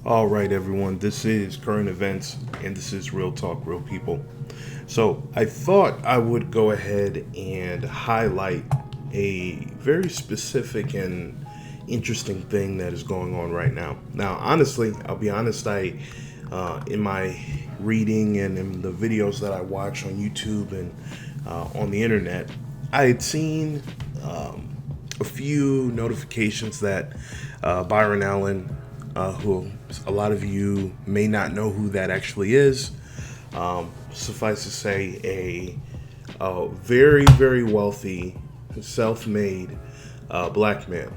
All right, everyone, this is Current Events, and this is Real Talk, Real People. So, I thought I would go ahead and highlight a very specific and interesting thing that is going on right now. Now, honestly, I'll be honest, in my reading and in the videos that I watch on YouTube and on the internet, I had seen a few notifications that Byron Allen, who a lot of you may not know who that actually is, suffice to say, a very, very wealthy, self-made black man,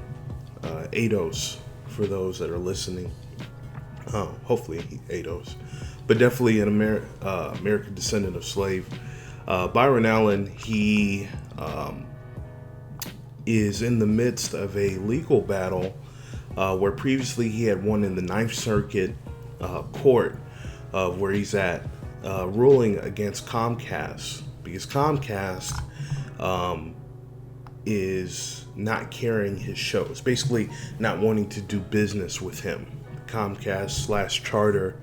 ADOS, for those that are listening. Hopefully ADOS, but definitely an American descendant of slave. Byron Allen, he is in the midst of a legal battle where previously he had won in the Ninth Circuit court, where he's at, ruling against Comcast, because Comcast is not carrying his shows, basically not wanting to do business with him. Comcast / Charter.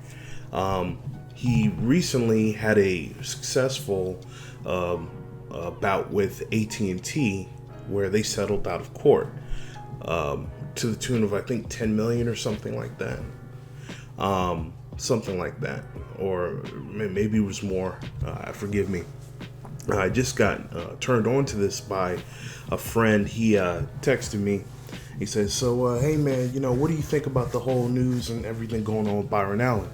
He recently had a successful bout with AT&T where they settled out of court to the tune of, I think, 10 million or something like that. Or maybe it was more. Forgive me. I just got turned on to this by a friend. He texted me. He says, so, hey, man, what do you think about the whole news and everything going on with Byron Allen?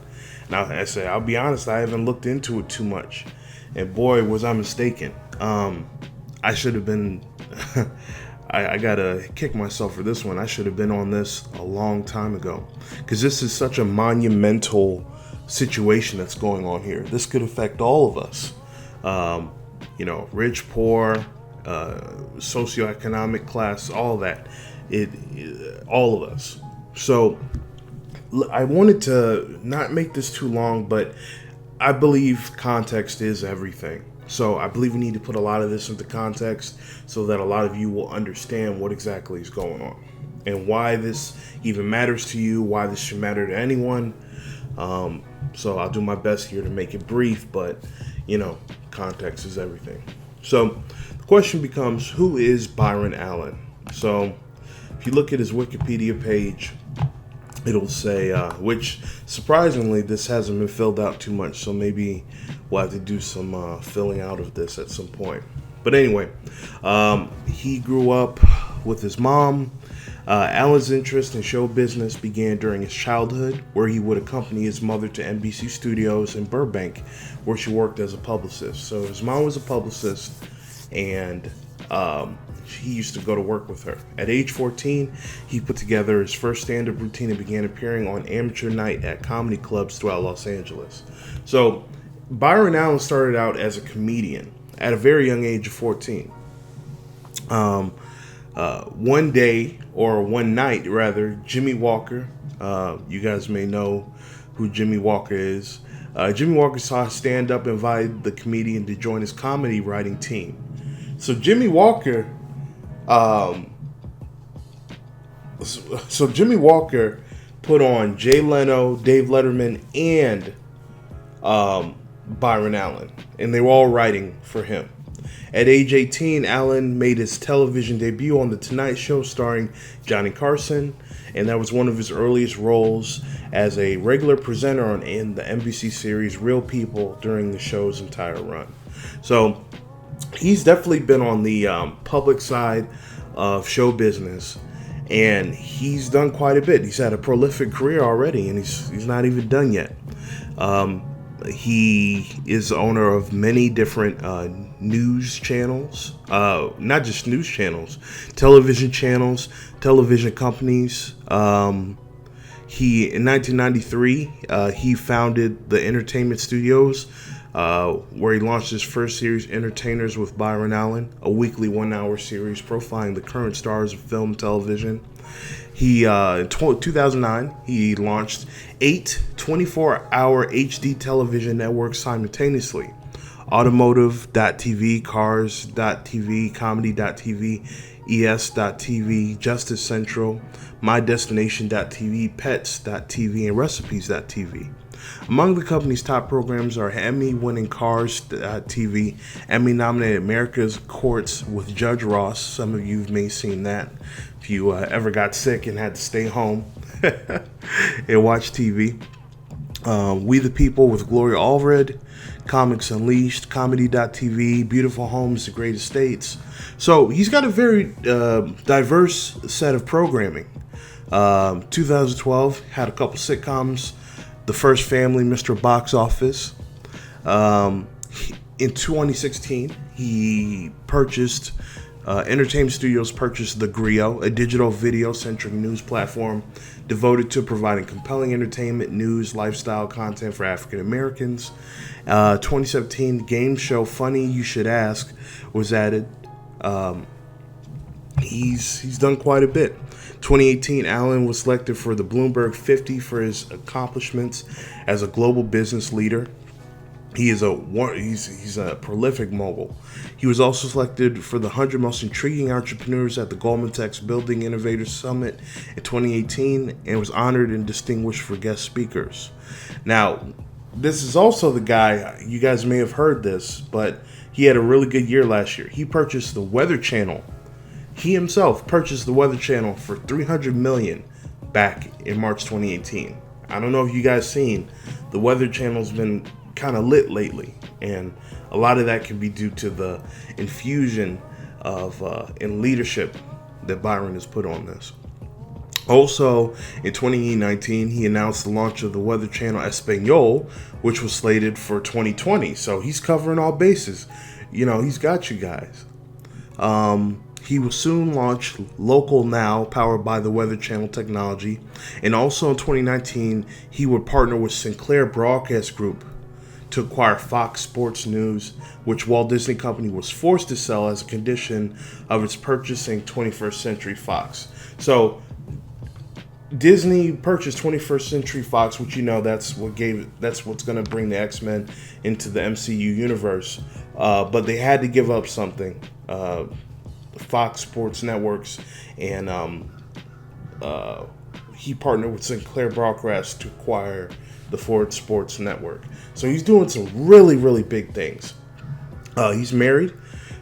Now, I said, I'll be honest, I haven't looked into it too much. And boy, was I mistaken. I should have been, I got to kick myself for this one. I should have been on this a long time ago. Because this is such a monumental situation that's going on here. This could affect all of us. Rich, poor, socioeconomic class, all that. All of us. So I wanted to not make this too long, but I believe context is everything. So I believe we need to put a lot of this into context so that a lot of you will understand what exactly is going on and why this even matters to you, why this should matter to anyone. So I'll do my best here to make it brief, but context is everything. So the question becomes, who is Byron Allen? So if you look at his Wikipedia page, it'll say, which surprisingly, this hasn't been filled out too much, so maybe we'll have to do some filling out of this at some point. But anyway, he grew up with his mom. Allen's interest in show business began during his childhood, where he would accompany his mother to NBC Studios in Burbank, where she worked as a publicist. So his mom was a publicist, and he used to go to work with her. At age 14, he put together his first stand-up routine and began appearing on amateur night at comedy clubs throughout Los Angeles. So Byron Allen started out as a comedian at a very young age of 14. One night, Jimmy Walker, you guys may know who Jimmy Walker is. Jimmy Walker saw stand-up and invited the comedian to join his comedy writing team. So Jimmy Walker put on Jay Leno, Dave Letterman, and Byron Allen, and they were all writing for him. At age 18, Allen made his television debut on The Tonight Show starring Johnny Carson, and that was one of his earliest roles as a regular presenter in the NBC series Real People during the show's entire run. So he's definitely been on the public side of show business, and he's done quite a bit. He's had a prolific career already, and he's not even done yet. He is the owner of many different news channels, not just news channels, television channels, television companies. In 1993, he founded the Entertainment Studios, where he launched his first series, Entertainers with Byron Allen, a weekly 1-hour series profiling the current stars of film and television. In 2009, he launched 8 24-hour HD television networks simultaneously: Automotive.tv, Cars.tv, Comedy.tv. ES.TV, Justice Central, MyDestination.tv, Pets.tv, and Recipes.tv. Among the company's top programs are Emmy-winning Cars.tv, Emmy-nominated America's Courts with Judge Ross. Some of you may have seen that if you ever got sick and had to stay home and watch TV. We the People with Gloria Allred, Comics Unleashed, Comedy.tv, Beautiful Homes, The Great Estates. So he's got a very diverse set of programming. 2012 had a couple sitcoms. The First Family, Mr. Box Office. In 2016, he purchased, Entertainment Studios purchased The Griot, a digital video-centric news platform devoted to providing compelling entertainment, news, lifestyle content for African Americans. 2017, the game show Funny You Should Ask was added. He's done quite a bit. 2018, Allen was selected for the Bloomberg 50 for his accomplishments as a global business leader. He's a prolific mogul. He was also selected for the 100 most intriguing entrepreneurs at the Goldman Sachs Building Innovators Summit in 2018 and was honored and distinguished for guest speakers. Now, this is also the guy, you guys may have heard this, but he had a really good year last year. He purchased the Weather Channel. He himself purchased the Weather Channel for $300 million back in March 2018. I don't know if you guys seen, the Weather Channel's been kind of lit lately, and a lot of that can be due to the infusion of in leadership that Byron has put on this. Also, in 2019, he announced the launch of the Weather Channel Espanol, which was slated for 2020. So he's covering all bases. You know, he's got you guys. He will soon launch Local Now, powered by the Weather Channel technology. And also in 2019, he would partner with Sinclair Broadcast Group to acquire Fox Sports News, which Walt Disney Company was forced to sell as a condition of its purchasing 21st Century Fox. So Disney purchased 21st Century Fox, which that's what's going to bring the X-Men into the MCU universe. But they had to give up something. Fox Sports Networks, and he partnered with Sinclair Broadcast to acquire the Ford Sports Network. So he's doing some really, really big things. He's married.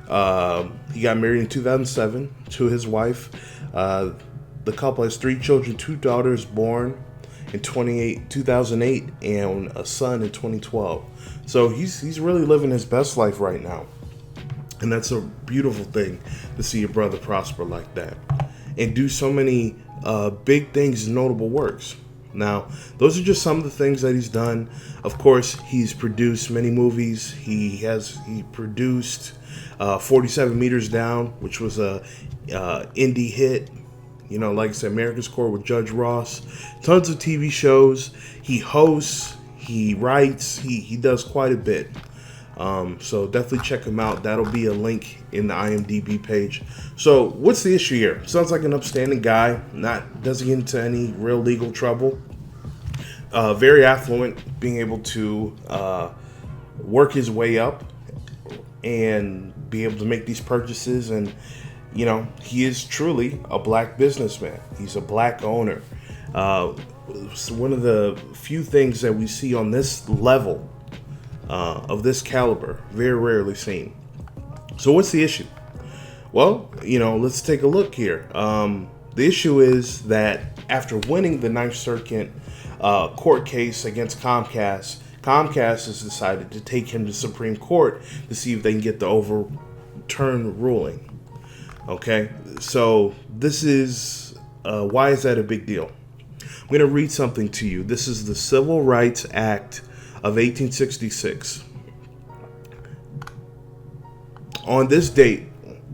He got married in 2007 to his wife. The couple has 3 children, 2 daughters born in 2008 and a son in 2012. So he's really living his best life right now. And that's a beautiful thing to see your brother prosper like that and do so many big things and notable works. Now, those are just some of the things that he's done. Of course, he's produced many movies. He produced 47 Meters Down, which was a indie hit. Like I said, America's Court with Judge Ross. Tons of TV shows. He hosts. He writes. He does quite a bit. So definitely check him out. That'll be a link in the IMDb page. So what's the issue here? Sounds like an upstanding guy. Doesn't get into any real legal trouble. Very affluent, being able to work his way up and be able to make these purchases. And he is truly a black businessman. He's a black owner. One of the few things that we see on this level of this caliber, very rarely seen. So what's the issue? Well, let's take a look here. The issue is that after winning the Ninth Circuit court case against Comcast has decided to take him to Supreme Court to see if they can get the overturned ruling. Okay, so this is, why is that a big deal? I'm going to read something to you. This is the Civil Rights Act of 1866. On this date,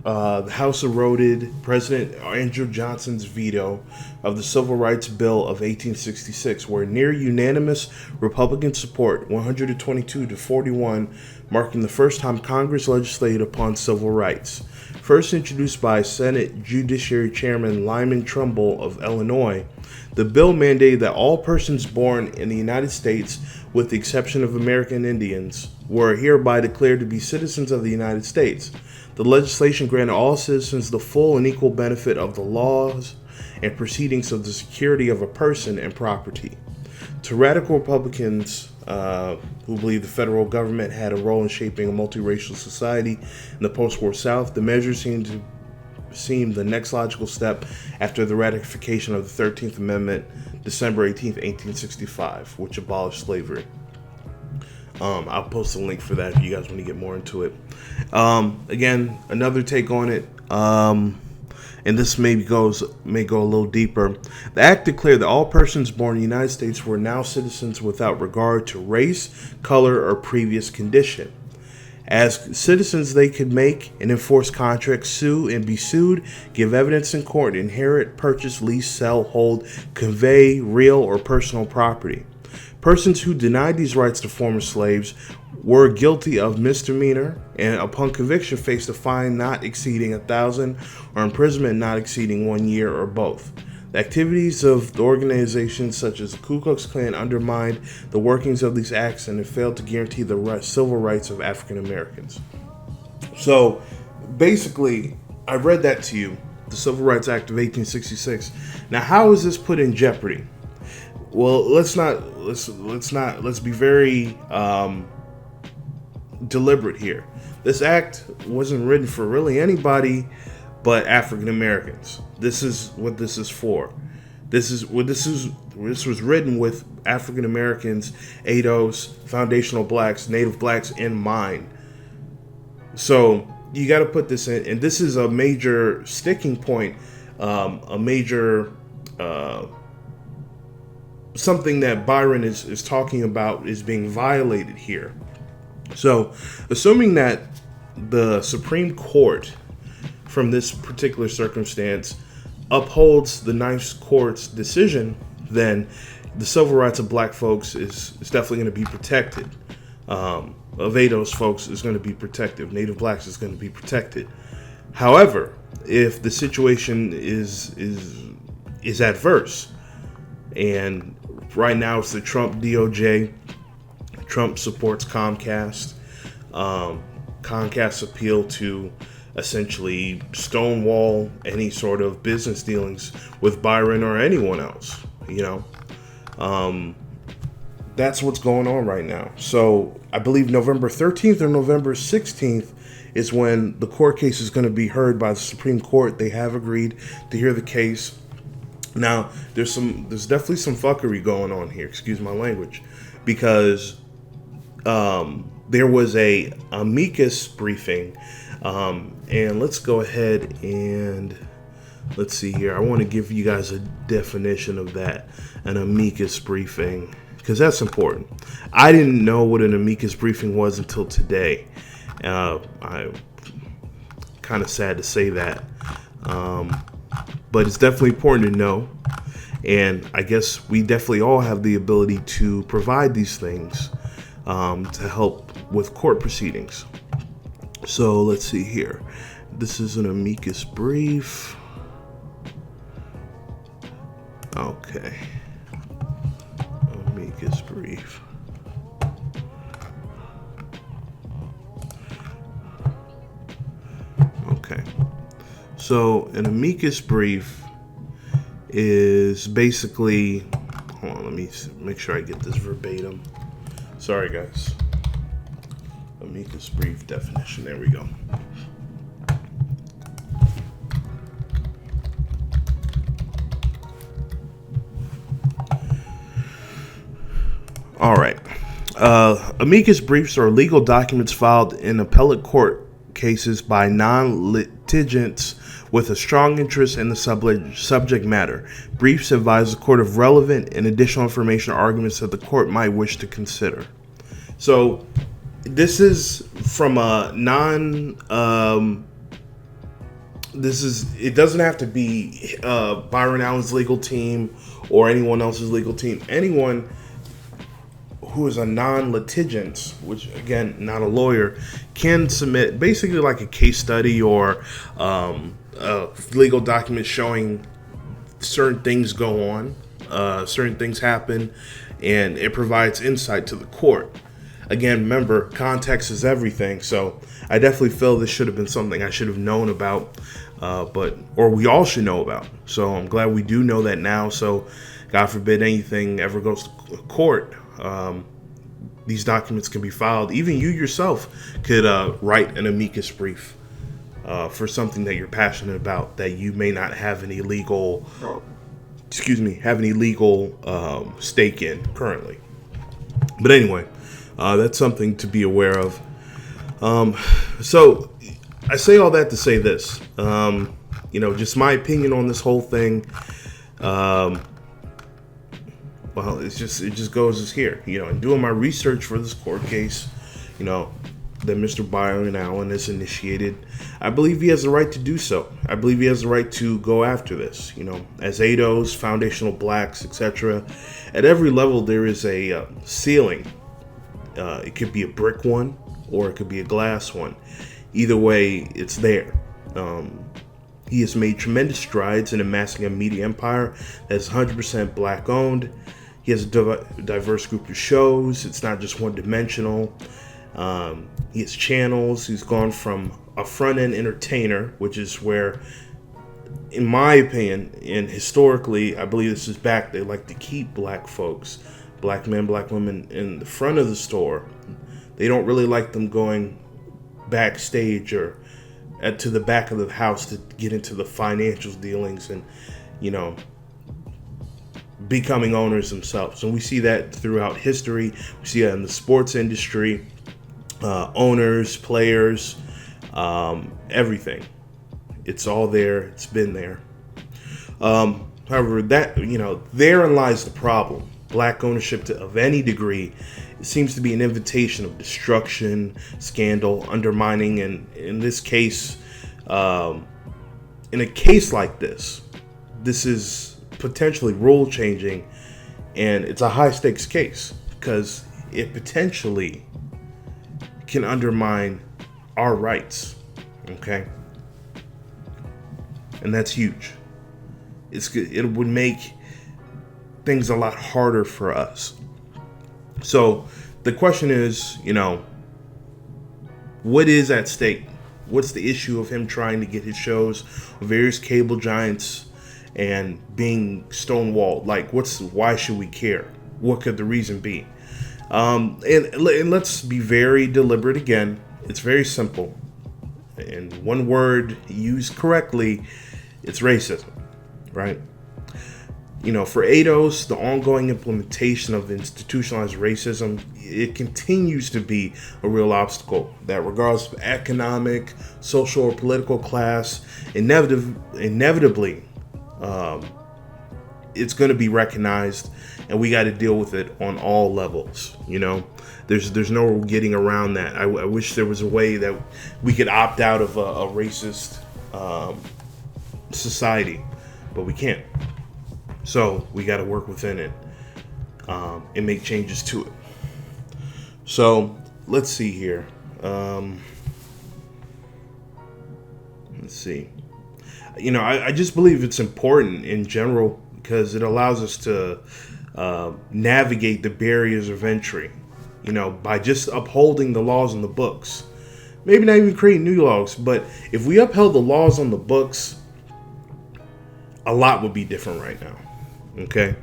the House eroded President Andrew Johnson's veto of the Civil Rights Bill of 1866, where near unanimous Republican support, 122 to 41, marking the first time Congress legislated upon civil rights. First introduced by Senate Judiciary Chairman Lyman Trumbull of Illinois, the bill mandated that all persons born in the United States with the exception of American Indians, were hereby declared to be citizens of the United States. The legislation granted all citizens the full and equal benefit of the laws and proceedings of the security of a person and property. To radical Republicans who believe the federal government had a role in shaping a multiracial society in the post-war South, the measure seemed the next logical step after the ratification of the 13th Amendment, December 18th, 1865, which abolished slavery. I'll post a link for that if you guys want to get more into it. Again, another take on it, and this may go a little deeper. The act declared that all persons born in the United States were now citizens without regard to race, color, or previous condition. As citizens, they could make and enforce contracts, sue and be sued, give evidence in court, inherit, purchase, lease, sell, hold, convey real or personal property. Persons who denied these rights to former slaves were guilty of misdemeanor and upon conviction faced a fine not exceeding $1,000 or imprisonment not exceeding 1 year or both. The activities of the organizations such as the Ku Klux Klan undermined the workings of these acts and it failed to guarantee the civil rights of African Americans. So basically, I read that to you, the Civil Rights Act of 1866. Now, how is this put in jeopardy? Well, let's be very deliberate here. This act wasn't written for really anybody but African Americans. This is what this is for. This was written with African Americans, ADOS, foundational blacks, native blacks in mind. So you got to put this in, and this is a major sticking point, a major something that Byron is talking about is being violated here. So, assuming that the Supreme Court, from this particular circumstance, upholds the Ninth Court's decision, then the civil rights of black folks is definitely going to be protected. Of ADOS folks is going to be protected. Native blacks is going to be protected. However, if the situation is adverse, and right now it's the Trump DOJ. Trump supports Comcast. Comcast's appeal to essentially stonewall any sort of business dealings with Byron or anyone else. That's what's going on right now. So I believe November 13th or November 16th is when the court case is going to be heard by the Supreme Court. They have agreed to hear the case. Now, there's definitely some fuckery going on here, excuse my language, because there was a amicus briefing, and let's go ahead and let's see here. I want to give you guys a definition of that, an amicus briefing, because that's important. I didn't know what an amicus briefing was until today. I'm kind of sad to say that. But it's definitely important to know, and I guess we definitely all have the ability to provide these things to help with court proceedings. So let's see here. This is an amicus brief. Okay. Amicus brief. Okay. So an amicus brief is basically, hold on, let me make sure I get this verbatim. Sorry, guys. Amicus brief definition, there we go. All right. Amicus briefs are legal documents filed in appellate court cases by non-litigants with a strong interest in the subject matter. Briefs advise the court of relevant and additional information or arguments that the court might wish to consider. So this is from a it doesn't have to be Byron Allen's legal team or anyone else's legal team. Anyone who is a non-litigant, which again, not a lawyer, can submit basically like a case study or a legal document showing certain things go on certain things happen, and it provides insight to the court. Again, remember, context is everything. So I definitely feel this should have been something I should have known about, or we all should know about. So I'm glad we do know that now. So God forbid anything ever goes to court, these documents can be filed. Even you yourself could write an amicus brief for something that you're passionate about that you may not have any legal, stake in currently. But anyway, that's something to be aware of. So I say all that to say this, just my opinion on this whole thing. Well, it just goes as here, and doing my research for this court case, that Mr. Byron Allen has initiated. I believe he has the right to do so. I believe he has the right to go after this, as ADOs, foundational blacks, etc. At every level, there is a ceiling. It could be a brick one, or it could be a glass one. Either way, it's there. He has made tremendous strides in amassing a media empire that's 100% black owned. He has a diverse group of shows. It's not just one-dimensional. He has channels. He's gone from a front-end entertainer, which is where, in my opinion, and historically, I believe this is back, they like to keep black folks, black men, black women, in the front of the store. They don't really like them going backstage or to the back of the house to get into the financial dealings and, becoming owners themselves. And we see that throughout history. We see that in the sports industry, owners, players, everything. It's all there. It's been there. However, that, therein lies the problem. Black ownership of any degree, it seems to be an invitation of destruction, scandal, undermining, and in this case, in a case like this is potentially rule changing, and it's a high stakes case because it potentially can undermine our rights. Okay, and that's huge. It would make things a lot harder for us. So the question is, what is at stake? What's the issue of him trying to get his shows on various cable giants and being stonewalled? Like, why should we care? What could the reason be? And let's be very deliberate again. It's very simple. And one word used correctly, it's racism, right? For ADOS, the ongoing implementation of institutionalized racism, it continues to be a real obstacle that, regardless of economic, social, or political class, inevitably, it's going to be recognized, and we got to deal with it on all levels. There's no getting around that. I wish there was a way that we could opt out of a racist society, but we can't. So we got to work within it and make changes to it. So let's see here. Let's see. I just believe it's important in general because it allows us to navigate the barriers of entry, by just upholding the laws on the books. Maybe not even creating new laws, but if we upheld the laws on the books, a lot would be different right now. Okay.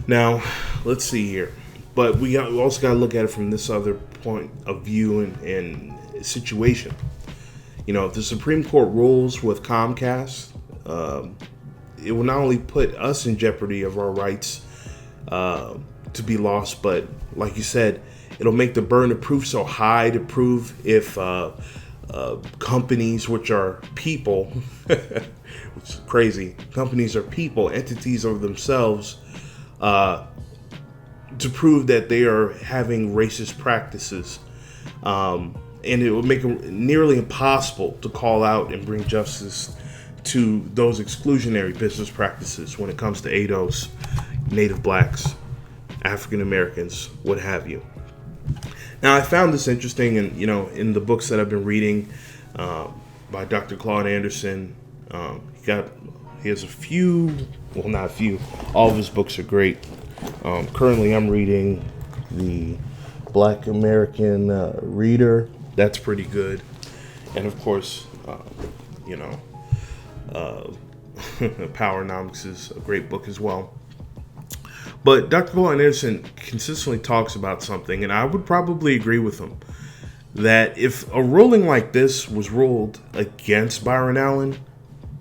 Now, let's see here. But we also got to look at it from this other point of view and situation. If the Supreme Court rules with Comcast, it will not only put us in jeopardy of our rights to be lost, but like you said, it'll make the burden of proof so high to prove if companies, which are people, which is crazy, companies are people, entities of themselves, to prove that they are having racist practices. And it would make it nearly impossible to call out and bring justice to those exclusionary business practices when it comes to ADOS, Native Blacks, African Americans, what have you. Now, I found this interesting, and in the books that I've been reading by Dr. Claude Anderson, He has a few, well, not a few. All of his books are great. Currently, I'm reading the Black American Reader. That's pretty good. And of course, Powernomics is a great book as well. But Dr. Colin Anderson consistently talks about something, and I would probably agree with him, that if a ruling like this was ruled against Byron Allen,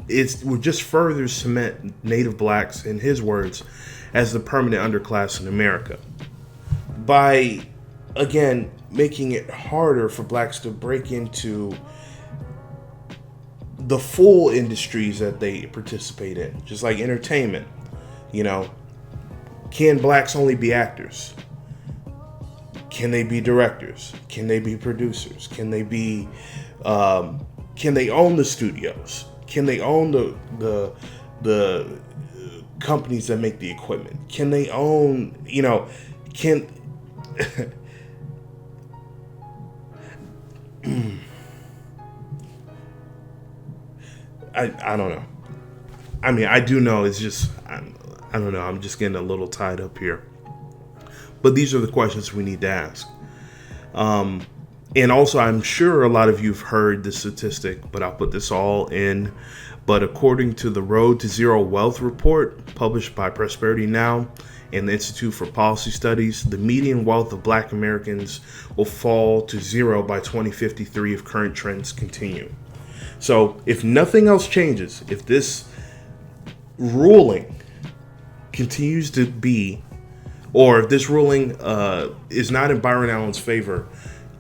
it would just further cement Native blacks, in his words, as the permanent underclass in America. By, again, making it harder for blacks to break into the full industries that they participate in, just like entertainment. Can blacks only be actors? Can they be directors? Can they be producers? Can they be? Can they own the studios? Can they own the companies that make the equipment? Can they own? Can I don't know. I mean, I do know it's just I don't know. I'm just getting a little tied up here. But these are the questions we need to ask. And also, I'm sure a lot of you have heard this statistic, but I'll put this all in. But according to the Road to Zero Wealth report published by Prosperity Now and the Institute for Policy Studies, the median wealth of Black Americans will fall to zero by 2053 if current trends continue. So if nothing else changes, if this ruling continues to be, or if this ruling is not in Byron Allen's favor,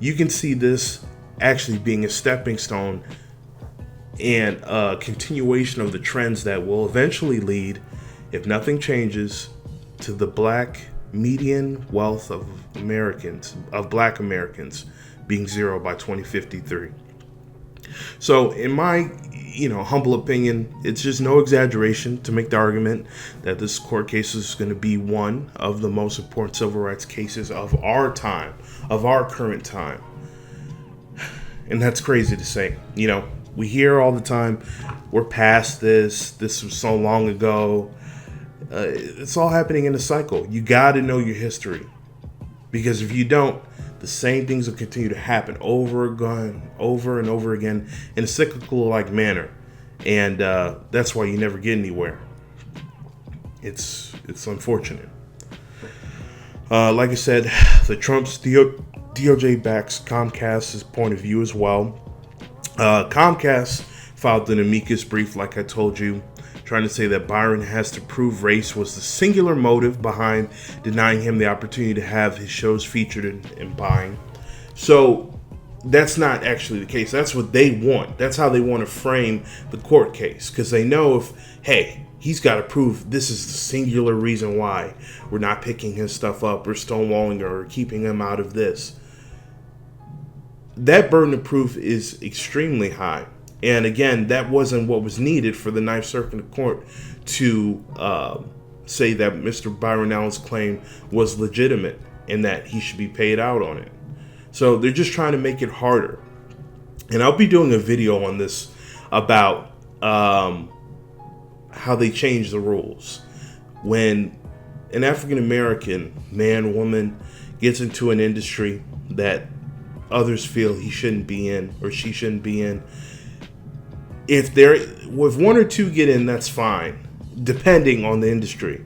you can see this actually being a stepping stone and a continuation of the trends that will eventually lead, if nothing changes, to the black median wealth of Black Americans being zero by 2053. So in my humble opinion, it's just no exaggeration to make the argument that this court case is going to be one of the most important civil rights cases of our time, of our current time. And that's crazy to say. We hear all the time, we're past this was so long ago. It's all happening in a cycle. You got to know your history, because if you don't, the same things will continue to happen over and over again in a cyclical-like manner. And that's why you never get anywhere. It's unfortunate. Like I said, the Trump's DOJ backs Comcast's point of view as well. Comcast filed an amicus brief, like I told you, trying to say that Byron has to prove race was the singular motive behind denying him the opportunity to have his shows featured in buying. So that's not actually the case. That's what they want. That's how they want to frame the court case, because they know he's got to prove this is the singular reason why we're not picking his stuff up or stonewalling or keeping him out of this. That burden of proof is extremely high. And again, that wasn't what was needed for the Ninth Circuit Court to say that Mr. Byron Allen's claim was legitimate and that he should be paid out on it. So they're just trying to make it harder. And I'll be doing a video on this about how they change the rules. When an African American man, woman gets into an industry that others feel he shouldn't be in or she shouldn't be in, if one or two get in, that's fine, depending on the industry.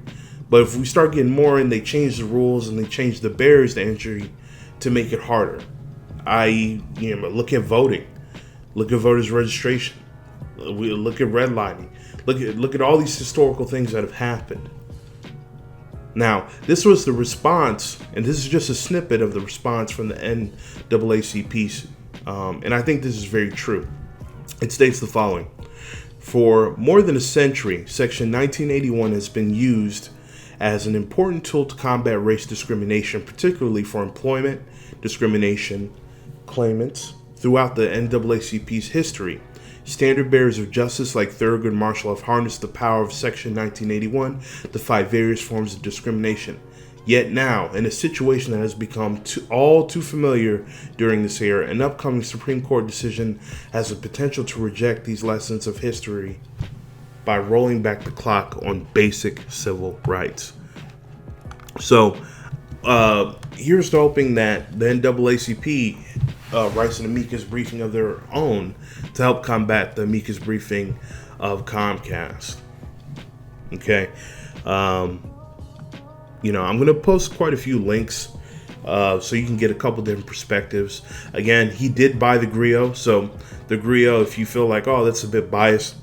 But if we start getting more in, they change the rules and they change the barriers to entry to make it harder. Look at voting, look at voters registration, look at redlining, look at all these historical things that have happened. Now, this was the response, and this is just a snippet of the response from the NAACP, and I think this is very true. It states the following: for more than a century, Section 1981 has been used as an important tool to combat race discrimination, particularly for employment discrimination claimants throughout the NAACP's history. Standard bearers of justice like Thurgood Marshall have harnessed the power of Section 1981 to fight various forms of discrimination. Yet now, in a situation that has become all too familiar during this era, an upcoming Supreme Court decision has the potential to reject these lessons of history by rolling back the clock on basic civil rights. So here's to hoping that the NAACP writes an amicus briefing of their own to help combat the amicus briefing of Comcast. Okay. I'm going to post quite a few links so you can get a couple different perspectives. Again, he did buy the Griot. So the Griot, if you feel like, oh, that's a bit biased,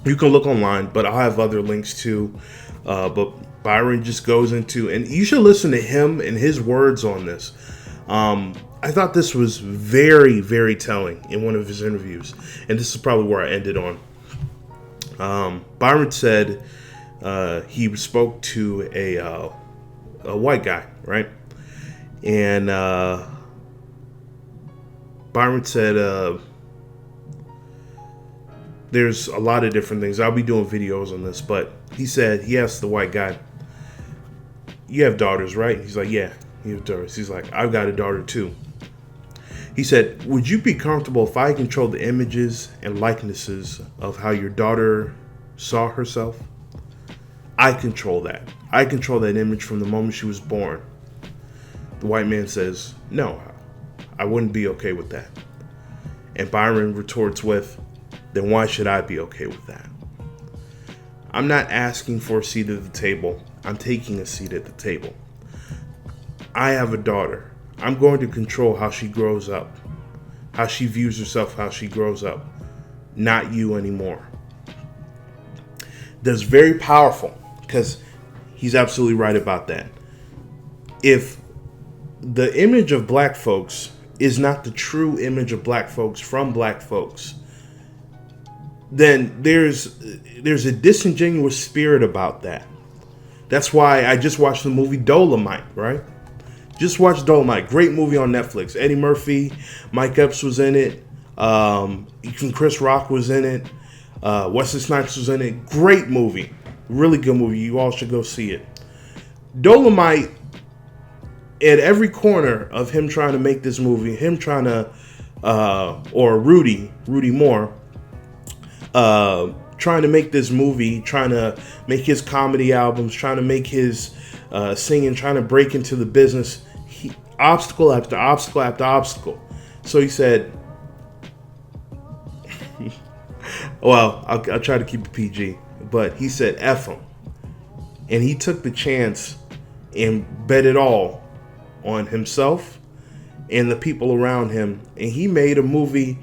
you can look online, but I'll have other links too. But Byron just goes into, and you should listen to him and his words on this. I thought this was very, very telling in one of his interviews. And this is probably where I ended on. Byron said he spoke to a white guy, right? And Byron said there's a lot of different things. I'll be doing videos on this, but he said, he asked the white guy, you have daughters, right? He's like, yeah, you have daughters. He's like, I've got a daughter too. He said, would you be comfortable if I controlled the images and likenesses of how your daughter saw herself? I control that. I control that image from the moment she was born. The white man says, no, I wouldn't be okay with that. And Byron retorts with, then why should I be okay with that? I'm not asking for a seat at the table. I'm taking a seat at the table. I have a daughter. I'm going to control how she grows up, how she views herself, how she grows up. Not you anymore. That's very powerful because he's absolutely right about that. If the image of black folks is not the true image of black folks from black folks, then there's a disingenuous spirit about that. That's why I just watched the movie Dolomite, right? Just watched Dolomite. Great movie on Netflix. Eddie Murphy, Mike Epps was in it. Even Chris Rock was in it. Wesley Snipes was in it. Great movie. Really good movie. You all should go see it. Dolomite, at every corner of him trying to make this movie, him trying to, or Rudy Moore, trying to make this movie, trying to make his comedy albums, trying to make his singing, trying to break into the business, obstacle after obstacle after obstacle. So he said, well, I'll try to keep it PG, but he said, F him. And he took the chance and bet it all on himself and the people around him. And he made a movie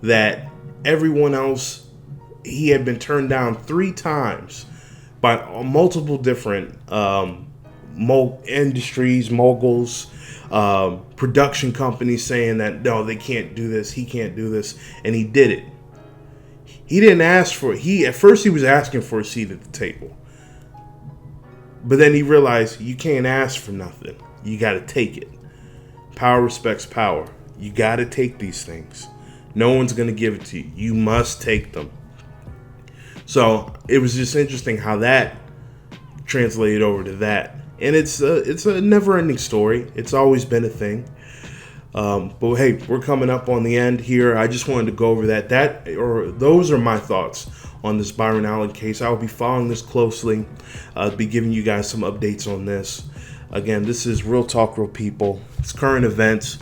that everyone else, he had been turned down 3 times by multiple different industries, moguls, production companies saying that, no, they can't do this, he can't do this, and he did it. He didn't ask for it. At first he was asking for a seat at the table. But then he realized you can't ask for nothing. You got to take it. Power respects power. You got to take these things. No one's going to give it to you. You must take them. So it was just interesting how that translated over to that. And it's a never-ending story. It's always been a thing. But hey, we're coming up on the end here. I just wanted to go over those are my thoughts on this Byron Allen case. I will be following this closely. I'll be giving you guys some updates on this. Again, this is Real Talk, Real People. It's current events.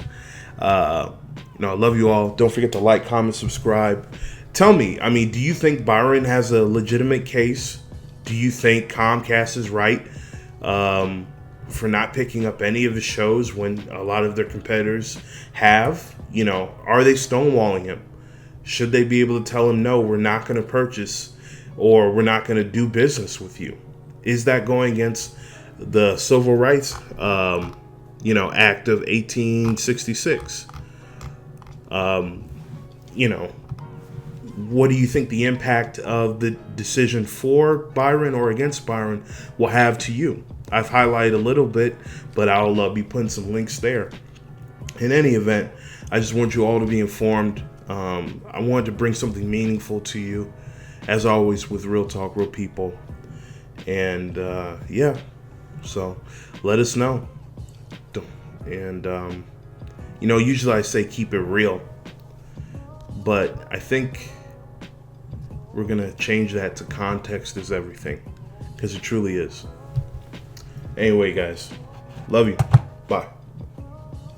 I love you all. Don't forget to like, comment, subscribe. Tell me, do you think Byron has a legitimate case? Do you think Comcast is right for not picking up any of the shows when a lot of their competitors have? Are they stonewalling him? Should they be able to tell him, no, we're not going to purchase or we're not going to do business with you? Is that going against the Civil Rights, Act of 1866? What do you think the impact of the decision for Byron or against Byron will have to you? I've highlighted a little bit, but I'll be putting some links there. In any event, I just want you all to be informed. I wanted to bring something meaningful to you, as always, with Real Talk, Real People. And so let us know. And, usually I say keep it real. But I think We're going to change that to context is everything, because it truly is. Anyway, guys, love you. Bye.